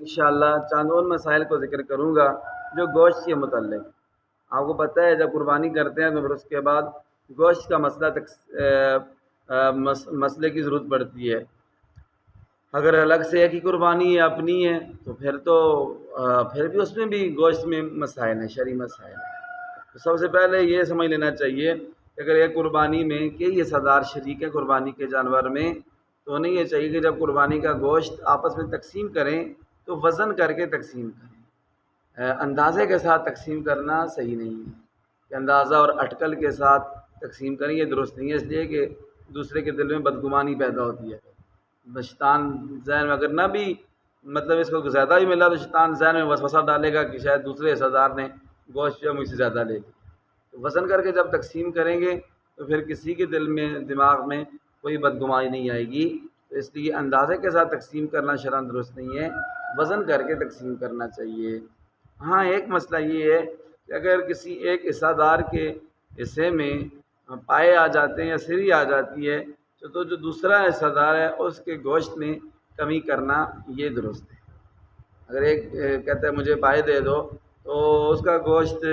انشاءاللہ چند اور مسائل کو ذکر کروں گا جو گوشت کے متعلق۔ آپ کو پتہ ہے جب قربانی کرتے ہیں تو پھر اس کے بعد گوشت کا مسئلے کی ضرورت پڑتی ہے۔ اگر الگ سے ایک ہی قربانی ہے اپنی ہے تو پھر بھی اس میں بھی گوشت میں مسائل ہیں، شرعی مسائل ہیں۔ تو سب سے پہلے یہ سمجھ لینا چاہیے کہ اگر ایک قربانی میں کئی حصہ دار شریک ہیں قربانی کے جانور میں، تو انہیں یہ چاہیے کہ جب قربانی کا گوشت آپس میں تقسیم کریں تو وزن کر کے تقسیم کریں۔ اندازے کے ساتھ تقسیم کرنا صحیح نہیں ہے کہ اندازہ اور اٹکل کے ساتھ تقسیم کریں، یہ درست نہیں ہے، اس لیے کہ دوسرے کے دل میں بدگمانی پیدا ہوتی ہے۔ شیطان ذہن میں اگر نہ بھی مطلب اس کو زیادہ ہی ملا تو شیطان ذہن میں وسوسہ ڈالے گا کہ شاید دوسرے حصہ دار نے گوشت جو مجھ سے زیادہ لے لی۔ تو وزن کر کے جب تقسیم کریں گے تو پھر کسی کے دماغ میں کوئی بدگمانی نہیں آئے گی۔ تو اس لیے اندازے کے ساتھ تقسیم کرنا شرعاً درست نہیں ہے، وزن کر کے تقسیم کرنا چاہیے۔ ہاں ایک مسئلہ یہ ہے کہ اگر کسی ایک حصہ دار کے حصے میں پائے آ جاتے ہیں یا سری آ جاتی ہے تو جو دوسرا حصہ دار ہے اس کے گوشت میں کمی کرنا یہ درست ہے۔ اگر ایک کہتا ہے مجھے پائے دے دو تو اس کا گوشت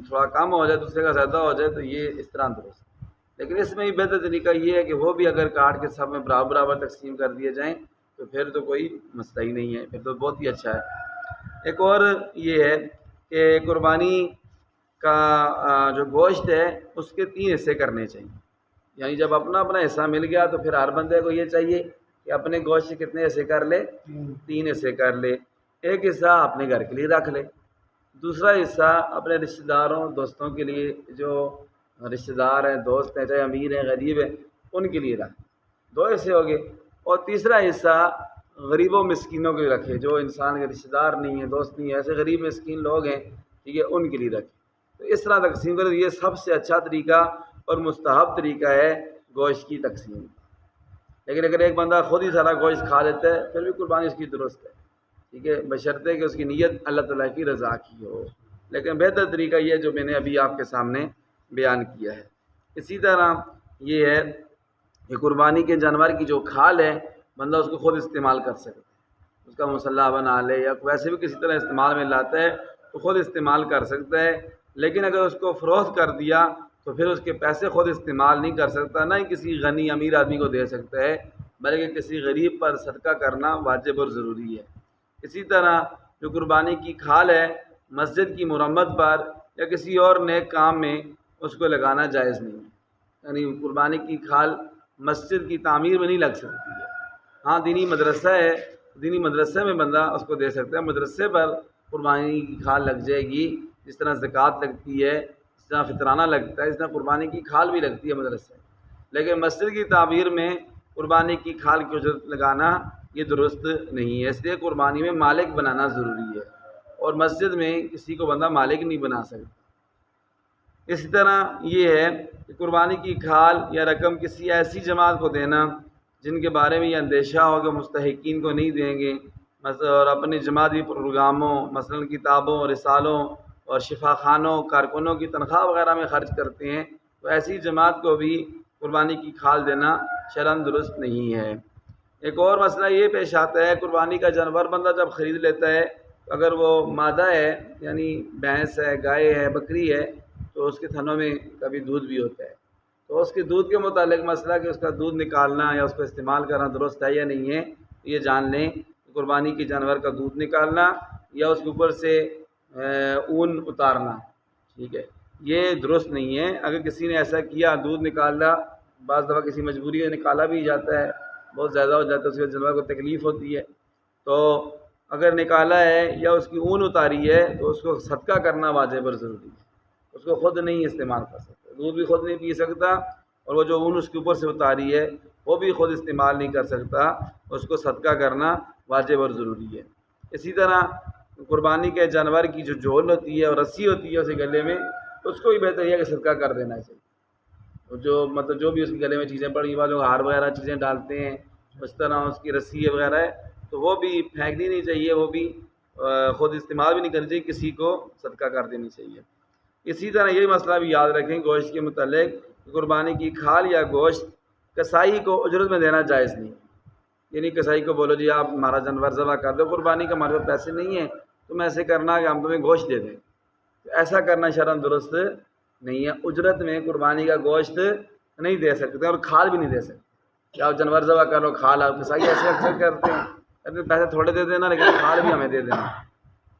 تھوڑا کم ہو جائے دوسرے کا زیادہ ہو جائے تو یہ اس طرح درست ہے۔ لیکن اس میں بہتر طریقہ یہ ہے کہ وہ بھی اگر کاٹ کے سب میں برابر برابر تقسیم کر دیے جائیں تو پھر تو کوئی مسئلہ ہی نہیں ہے، پھر تو بہت ہی اچھا ہے۔ ایک اور یہ ہے کہ قربانی کا جو گوشت ہے اس کے 3 حصے کرنے چاہیے، یعنی جب اپنا اپنا حصہ مل گیا تو پھر ہر بندے کو یہ چاہیے کہ اپنے گوشت کے کتنے حصے کر لے، 3 حصے کر لے۔ ایک حصہ اپنے گھر کے لیے رکھ لے، دوسرا حصہ اپنے رشتہ داروں دوستوں کے لیے، جو رشتہ دار ہیں دوست ہیں چاہے امیر ہیں غریب ہیں ان کے لیے رکھ، 2 حصے ہو گئے۔ اور تیسرا حصہ غریبوں مسکینوں کے لیے رکھے، جو انسان کے رشتہ دار نہیں ہیں دوست نہیں ہیں، ایسے غریب مسکین لوگ ہیں ٹھیک ہے، ان کے لیے رکھے۔ تو اس طرح تقسیم کرے، یہ سب سے اچھا طریقہ اور مستحب طریقہ ہے گوشت کی تقسیم۔ لیکن اگر ایک بندہ خود ہی سارا گوشت کھا لیتا ہے پھر بھی قربانی اس کی درست ہے ٹھیک ہے، بشرطے کہ اس کی نیت اللہ تعالیٰ کی رضا کی ہو۔ لیکن بہتر طریقہ یہ ہے جو میں نے ابھی آپ کے سامنے بیان کیا ہے۔ اسی طرح یہ ہے کہ قربانی کے جانور کی جو کھال ہے بندہ اس کو خود استعمال کر سکتا ہے، اس کا مسلح بنا لے یا ویسے بھی کسی طرح استعمال میں لاتا ہے تو خود استعمال کر سکتا ہے۔ لیکن اگر اس کو فروخت کر دیا تو پھر اس کے پیسے خود استعمال نہیں کر سکتا، نہ ہی کسی غنی امیر آدمی کو دے سکتا ہے، بلکہ کسی غریب پر صدقہ کرنا واجب اور ضروری ہے۔ اسی طرح جو قربانی کی کھال ہے مسجد کی مرمت پر یا کسی اور نیک کام میں اس کو لگانا جائز نہیں ہے، یعنی قربانی کی کھال مسجد کی تعمیر میں نہیں لگ سکتی ہے۔ ہاں دینی مدرسہ ہے، دینی مدرسے میں بندہ اس کو دے سکتا ہے، مدرسے پر قربانی کی کھال لگ جائے گی، جس طرح زکوٰۃ لگتی ہے، جس طرح فطرانہ لگتا ہے، اس طرح قربانی کی کھال بھی لگتی ہے مدرسے۔ لیکن مسجد کی تعمیر میں قربانی کی کھال کی اجرت لگانا یہ درست نہیں ہے، اس لیے قربانی میں مالک بنانا ضروری ہے، اور مسجد میں کسی کو بندہ مالک نہیں بنا سکتا۔ اسی طرح یہ ہے کہ قربانی کی کھال یا رقم کسی ایسی جماعت کو دینا جن کے بارے میں یہ اندیشہ ہو کہ مستحقین کو نہیں دیں گے، اور اپنے جماعتی پروگراموں مثلاً کتابوں رسالوں اور شفا خانوں کارکنوں کی تنخواہ وغیرہ میں خرچ کرتے ہیں، تو ایسی جماعت کو بھی قربانی کی کھال دینا شرعاً درست نہیں ہے۔ ایک اور مسئلہ یہ پیش آتا ہے، قربانی کا جانور بندہ جب خرید لیتا ہے اگر وہ مادہ ہے یعنی بھینس ہے گائے ہے بکری ہے تو اس کے تھنوں میں کبھی دودھ بھی ہوتا ہے، تو اس کے دودھ کے متعلق مسئلہ کہ اس کا دودھ نکالنا یا اس کو استعمال کرنا درست ہے یا نہیں ہے، یہ جان لیں کہ قربانی کے جانور کا دودھ نکالنا یا اس کے اوپر سے اون اتارنا ٹھیک ہے یہ درست نہیں ہے۔ اگر کسی نے ایسا کیا دودھ نکالا، بعض دفعہ کسی مجبوری میں نکالا بھی جاتا ہے، بہت زیادہ ہو جاتا ہے اس کے جانور کو تکلیف ہوتی ہے، تو اگر نکالا ہے یا اس کی اون اتاری ہے تو اس کو صدقہ کرنا واجب اور ضروری ہے، اس کو خود نہیں استعمال کر سکتا، دودھ بھی خود نہیں پی سکتا اور وہ جو اون اس کے اوپر سے اتاری ہے وہ بھی خود استعمال نہیں کر سکتا، اس کو صدقہ کرنا واجب اور ضروری ہے۔ اسی طرح قربانی کے جانور کی جو جھول ہوتی ہے اور رسی ہوتی ہے اسے گلے میں، اس کو بھی بہتر ہے کہ صدقہ کر دینا چاہیے۔ جو بھی اس کے گلے میں چیزیں پڑی بعض لوگ ہار وغیرہ چیزیں ڈالتے ہیں، اس طرح اس کی رسی وغیرہ ہے تو وہ بھی پھینکنی نہیں چاہیے، وہ بھی خود استعمال بھی نہیں کرنی چاہیے، کسی کو صدقہ کر دینی چاہیے۔ اسی طرح یہ مسئلہ بھی یاد رکھیں گوشت کے متعلق، قربانی کی کھال یا گوشت کسائی کو اجرت میں دینا جائز نہیں، یہ نہیں کسائی کو بولو جی آپ ہمارا جانور ذبح کر دو قربانی کا، ہمارے پاس پیسے نہیں ہیں، تم ایسے کرنا کہ ہم تمہیں گوشت دے دیں، تو ایسا کرنا شرعاً درست نہیں ہے۔ اجرت میں قربانی کا گوشت نہیں دے سکتے اور کھال بھی نہیں دے سکتے کہ آپ جانور ذبح کر لو کھال، آپ کسائی ایسے اکثر کرتے ہیں، کہتے پیسے تھوڑے دے دینا لیکن کھال بھی ہمیں دے دینا،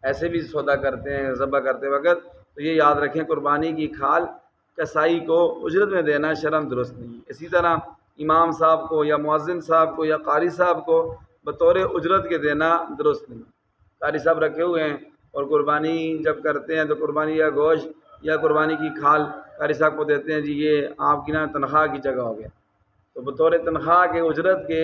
ایسے بھی سودا کرتے ہیں ذبح کرتے وقت۔ تو یہ یاد رکھیں قربانی کی کھال کسائی کو اجرت میں دینا شرعاً درست نہیں ہے۔ اسی طرح امام صاحب کو یا مؤذن صاحب کو یا قاری صاحب کو بطور اجرت کے دینا درست نہیں۔ قاری صاحب رکھے ہوئے ہیں اور قربانی جب کرتے ہیں تو قربانی کا گوشت یا قربانی کی کھال قاری صاحب کو دیتے ہیں، جی یہ آپ کی نا تنخواہ کی جگہ ہو گیا، تو بطور تنخواہ کے اجرت کے